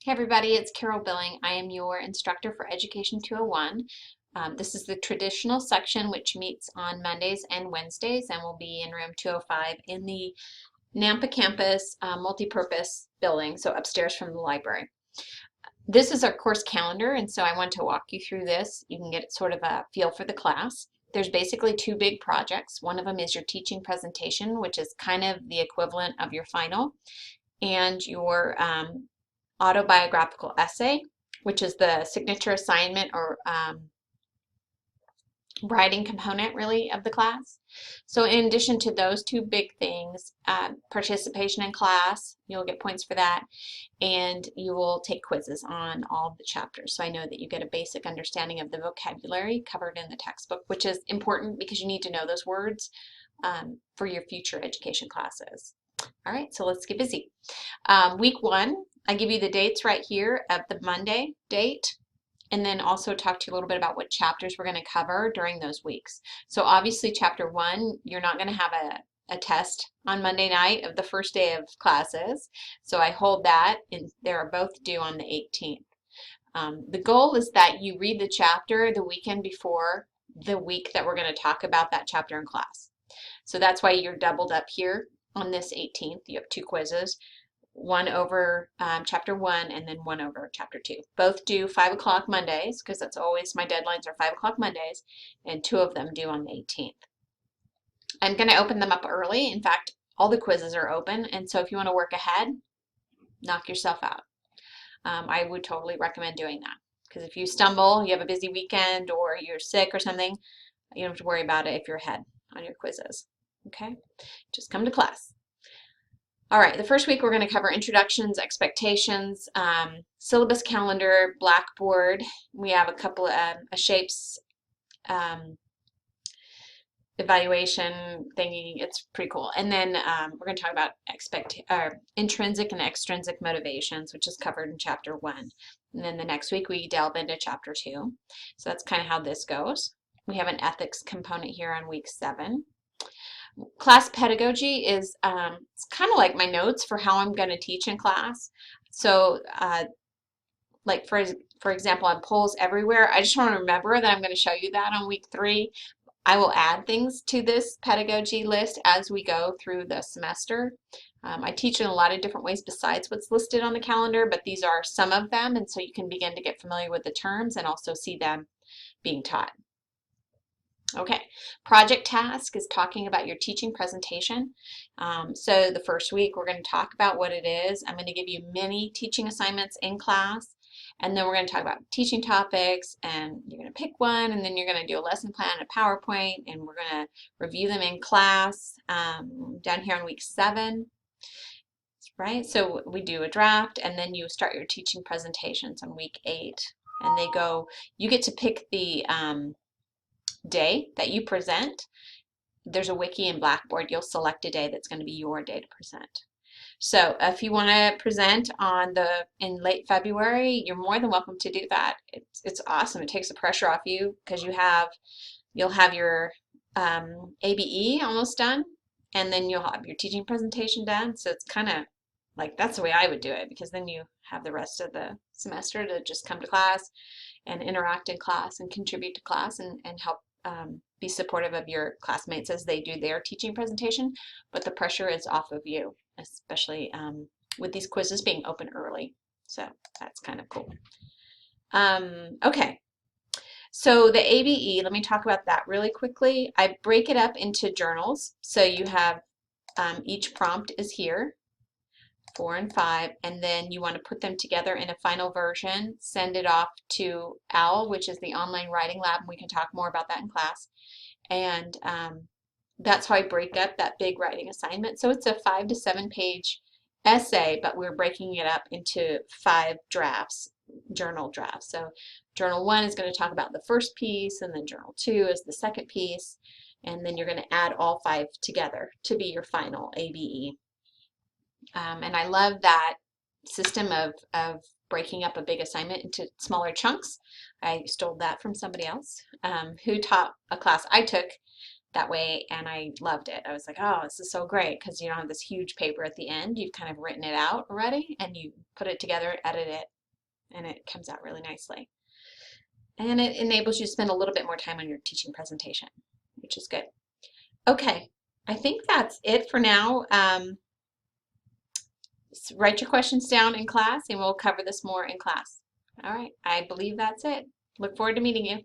Hey everybody, it's Carol Billing. I am your instructor for Education 201. This is the traditional section which meets on Mondays and Wednesdays and will be in room 205 in the Nampa campus multi-purpose building, so upstairs from the library. This is our course calendar, and so I want to walk you through this. You can get sort of a feel for the class. There's basically two big projects. One of them is your teaching presentation, which is kind of the equivalent of your final, and your autobiographical essay, which is the signature assignment or writing component really of the class. So in addition to those two big things, participation in class, you'll get points for that, and you will take quizzes on all of the chapters. So I know that you get a basic understanding of the vocabulary covered in the textbook, which is important because you need to know those words for your future education classes. All right, so let's get busy. Week 1, I give you the dates right here of the Monday date, and then also talk to you a little bit about what chapters we're going to cover during those weeks. So obviously chapter 1, you're not going to have a test on Monday night of the first day of classes. So I hold that, and they're both due on the 18th. The goal is that you read the chapter the weekend before the week that we're going to talk about that chapter in class. So that's why you're doubled up here on this 18th. You have two quizzes. One over chapter 1 and then one over chapter 2. Both due 5 o'clock Mondays, because that's always my deadlines are 5 o'clock Mondays, and two of them due on the 18th. I'm going to open them up early. In fact, all the quizzes are open, and so if you want to work ahead, knock yourself out. I would totally recommend doing that, because if you stumble, you have a busy weekend, or you're sick or something, you don't have to worry about it if you're ahead on your quizzes. Okay? Just come to class. All right, the first week we're going to cover introductions, expectations, syllabus calendar, Blackboard. We have a couple of shapes evaluation thingy. It's pretty cool. And then we're going to talk about intrinsic and extrinsic motivations, which is covered in chapter 1. And then the next week we delve into chapter 2. So that's kind of how this goes. We have an ethics component here on week 7. Class pedagogy is it's kind of like my notes for how I'm going to teach in class. So like for example, on polls everywhere, I just want to remember that I'm going to show you that on week 3. I will add things to this pedagogy list as we go through the semester. I teach in a lot of different ways besides what's listed on the calendar, but these are some of them, and so you can begin to get familiar with the terms and also see them being taught. Okay, project task is talking about your teaching presentation. So the first week we're going to talk about what it is. I'm going to give you many teaching assignments in class, and then we're going to talk about teaching topics, and you're going to pick one, and then you're going to do a lesson plan, a PowerPoint, and we're going to review them in class down here on week 7. Right, so we do a draft, and then you start your teaching presentations on week 8, and they go, you get to pick the day that you present. There's a wiki in Blackboard. You'll select a day that's going to be your day to present. So if you want to present in late February, you're more than welcome to do that. It's awesome. It takes the pressure off you because you'll have your ABE almost done, and then you'll have your teaching presentation done. So it's kind of like, that's the way I would do it, because then you have the rest of the semester to just come to class and interact in class and contribute to class and help be supportive of your classmates as they do their teaching presentation, but the pressure is off of you, especially with these quizzes being open early. So that's kind of cool. Okay, so the ABE, let me talk about that really quickly. I break it up into journals. So you have each prompt is here, 4 and 5, and then you want to put them together in a final version, send it off to OWL, which is the online writing lab, and we can talk more about that in class. And that's how I break up that big writing assignment. So it's a 5 to 7 page essay, but we're breaking it up into 5 drafts, journal drafts. So journal 1 is going to talk about the first piece, and then journal 2 is the second piece, and then you're going to add all 5 together to be your final ABE. And I love that system of breaking up a big assignment into smaller chunks. I stole that from somebody else who taught a class I took that way, and I loved it. I was like, oh, this is so great, because you don't have this huge paper at the end. You've kind of written it out already, and you put it together, edit it, and it comes out really nicely. And it enables you to spend a little bit more time on your teaching presentation, which is good. Okay, I think that's it for now. Write your questions down in class and we'll cover this more in class. All right, I believe that's it. Look forward to meeting you.